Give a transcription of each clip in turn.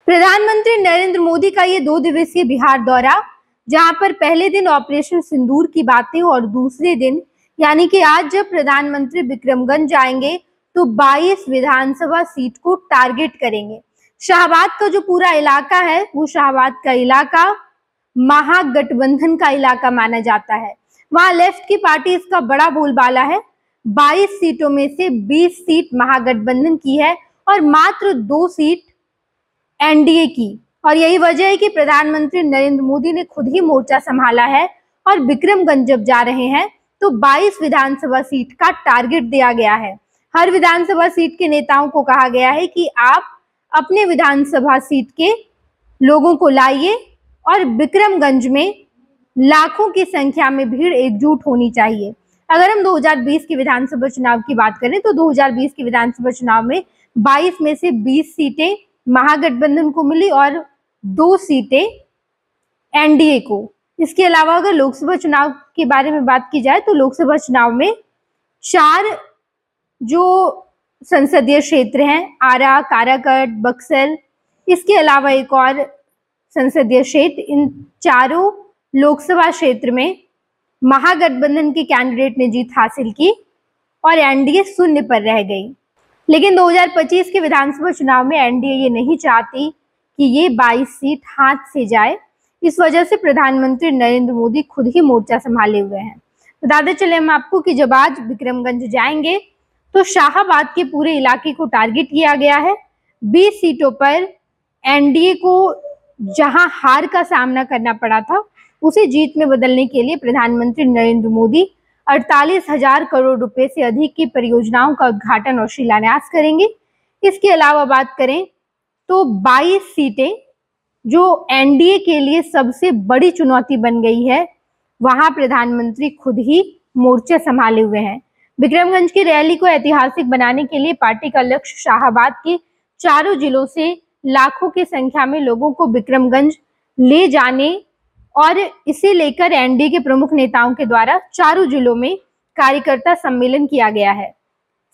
प्रधानमंत्री नरेंद्र मोदी का ये 2 दिवसीय बिहार दौरा, जहां पर पहले दिन ऑपरेशन सिंदूर की बातें और दूसरे दिन यानी कि आज जब प्रधानमंत्री विक्रमगंज आएंगे तो 22 विधानसभा सीट को टारगेट करेंगे। शाहाबाद का जो पूरा इलाका है वो शाहाबाद का इलाका महागठबंधन का इलाका माना जाता है। वहां लेफ्ट की पार्टी इसका बड़ा बोलबाला है। 22 सीटों में से 20 सीट महागठबंधन की है और मात्र 2 सीट एनडीए की। और यही वजह है कि प्रधानमंत्री नरेंद्र मोदी ने खुद ही मोर्चा संभाला है और विक्रमगंज जब जा रहे हैं तो 22 विधानसभा सीट का टारगेट दिया गया है। हर विधानसभा सीट के नेताओं को कहा गया है कि आप अपने विधानसभा सीट के लोगों को लाइए और विक्रमगंज में लाखों की संख्या में भीड़ एकजुट होनी चाहिए। अगर हम 2020 के विधानसभा चुनाव की बात करें तो 2020 के विधानसभा चुनाव में 22 में से 20 सीटें महागठबंधन को मिली और 2 सीटें एनडीए को। इसके अलावा अगर लोकसभा चुनाव के बारे में बात की जाए तो लोकसभा चुनाव में 4 जो संसदीय क्षेत्र हैं, आरा, काराकट, बक्सर, इसके अलावा एक और संसदीय क्षेत्र, इन चारों लोकसभा क्षेत्र में महागठबंधन के कैंडिडेट ने जीत हासिल की और एनडीए शून्य पर रह गई। लेकिन 2025 के विधानसभा चुनाव में एनडीए ये नहीं चाहती कि ये 22 सीट हाथ से जाए। इस वजह से प्रधानमंत्री नरेंद्र मोदी खुद ही मोर्चा संभाले हुए हैं। बताते चले हम आपको कि जब आज विक्रमगंज जाएंगे तो शाहाबाद के पूरे इलाके को टारगेट किया गया है। 20 सीटों पर एनडीए को जहां हार का सामना करना पड़ा था उसे जीत में बदलने के लिए प्रधानमंत्री नरेंद्र मोदी 48,000 करोड़ रुपए से अधिक की परियोजनाओं का उद्घाटन और शिलान्यास करेंगे। इसके अलावा बात करें तो 22 सीटें जो एनडीए के लिए सबसे बड़ी चुनौती बन गई है, वहां प्रधानमंत्री खुद ही मोर्चा संभाले हुए हैं। विक्रमगंज की रैली को ऐतिहासिक बनाने के लिए पार्टी का लक्ष्य शाहाबाद के चारों जिलों से लाखों की संख्या में लोगों को विक्रमगंज ले जाने और इसे लेकर एनडीए के प्रमुख नेताओं के द्वारा चारों जिलों में कार्यकर्ता सम्मेलन किया गया है।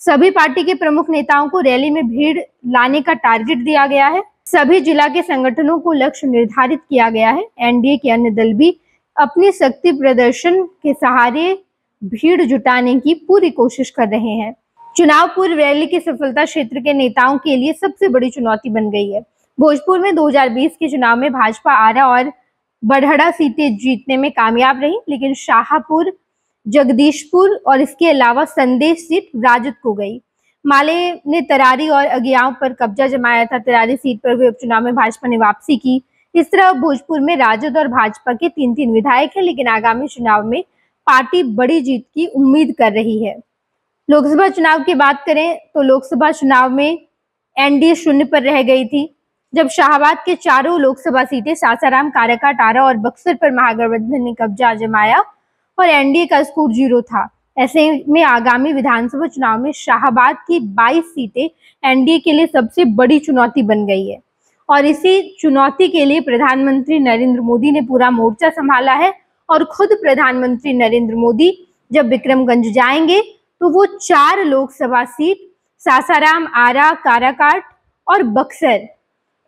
सभी पार्टी के प्रमुख नेताओं को रैली में भीड़ लाने का टारगेट दिया गया है। सभी जिला के संगठनों को लक्ष्य निर्धारित किया गया है। एनडीए के अन्य दल भी अपनी शक्ति प्रदर्शन के सहारे भीड़ जुटाने की पूरी कोशिश कर रहे हैं। चुनाव पूर्व रैली की सफलता क्षेत्र के नेताओं के लिए सबसे बड़ी चुनौती बन गई है। भोजपुर में 2020 के चुनाव में भाजपा आरा और बड़हड़ा सीटें जीतने में कामयाब रही, लेकिन शाहपुर, जगदीशपुर और इसके अलावा संदेश सीट राजद को गई। माले ने तरारी और अगियाओं पर कब्जा जमाया था। तरारी सीट पर हुए उपचुनाव में भाजपा ने वापसी की। इस तरह भोजपुर में राजद और भाजपा के 3-3 विधायक हैं, लेकिन आगामी चुनाव में पार्टी बड़ी जीत की उम्मीद कर रही है। लोकसभा चुनाव की बात करें तो लोकसभा चुनाव में एनडीए शून्य पर रह गई थी। जब शाहाबाद के चारों लोकसभा सीटें सासाराम, काराकाट, आरा और बक्सर पर महागठबंधन ने कब्जा जमाया और एनडीए का स्कोर 0 था। ऐसे में आगामी विधानसभा चुनाव में शाहाबाद की 22 सीटें एनडीए के लिए सबसे बड़ी चुनौती बन गई है और इसी चुनौती के लिए प्रधानमंत्री नरेंद्र मोदी ने पूरा मोर्चा संभाला है। और खुद प्रधानमंत्री नरेंद्र मोदी जब विक्रमगंज जाएंगे तो वो 4 लोकसभा सीट सासाराम, आरा, काराकाट और बक्सर,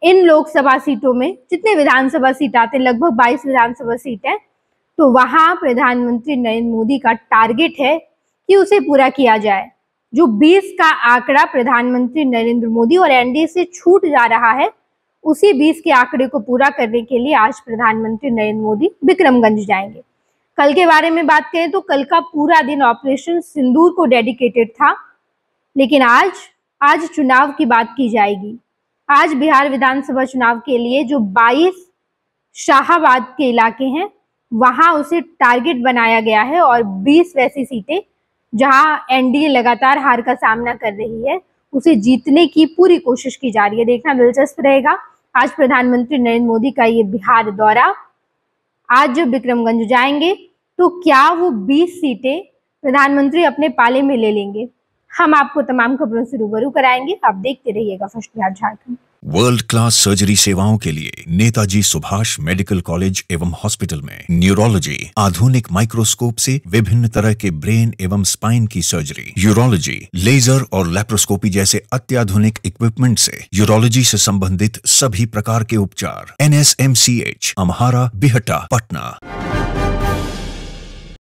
इन लोकसभा सीटों में जितने विधानसभा सीट आते, लगभग 22 विधानसभा सीट है, तो वहां प्रधानमंत्री नरेंद्र मोदी का टारगेट है कि उसे पूरा किया जाए। जो 20 का आंकड़ा प्रधानमंत्री नरेंद्र मोदी और एनडीए से छूट जा रहा है, उसी 20 के आंकड़े को पूरा करने के लिए आज प्रधानमंत्री नरेंद्र मोदी विक्रमगंज जाएंगे। कल के बारे में बात करें तो कल का पूरा दिन ऑपरेशन सिंदूर को डेडिकेटेड था, लेकिन आज चुनाव की बात की जाएगी। आज बिहार विधानसभा चुनाव के लिए जो 22 शाहाबाद के इलाके हैं वहां उसे टारगेट बनाया गया है और 20 वैसी सीटें जहां एनडीए लगातार हार का सामना कर रही है उसे जीतने की पूरी कोशिश की जा रही है। देखना दिलचस्प रहेगा आज प्रधानमंत्री नरेंद्र मोदी का ये बिहार दौरा। आज जब विक्रमगंज जाएंगे तो क्या वो 20 सीटें प्रधानमंत्री अपने पाले में ले लेंगे? हम आपको तमाम खबरों से रूबरू कराएंगे। आप देखते रहिएगा first Bihar Jharkhand. World class surgery सेवाओं के लिए नेताजी सुभाष मेडिकल कॉलेज एवं हॉस्पिटल में न्यूरोलॉजी, आधुनिक माइक्रोस्कोप से विभिन्न तरह के ब्रेन एवं स्पाइन की सर्जरी, यूरोलॉजी, लेजर और लैप्रोस्कोपी जैसे अत्याधुनिक इक्विपमेंट से यूरोलॉजी से संबंधित सभी प्रकार के उपचार। NSMCH, अम्हारा, बिहटा, पटना।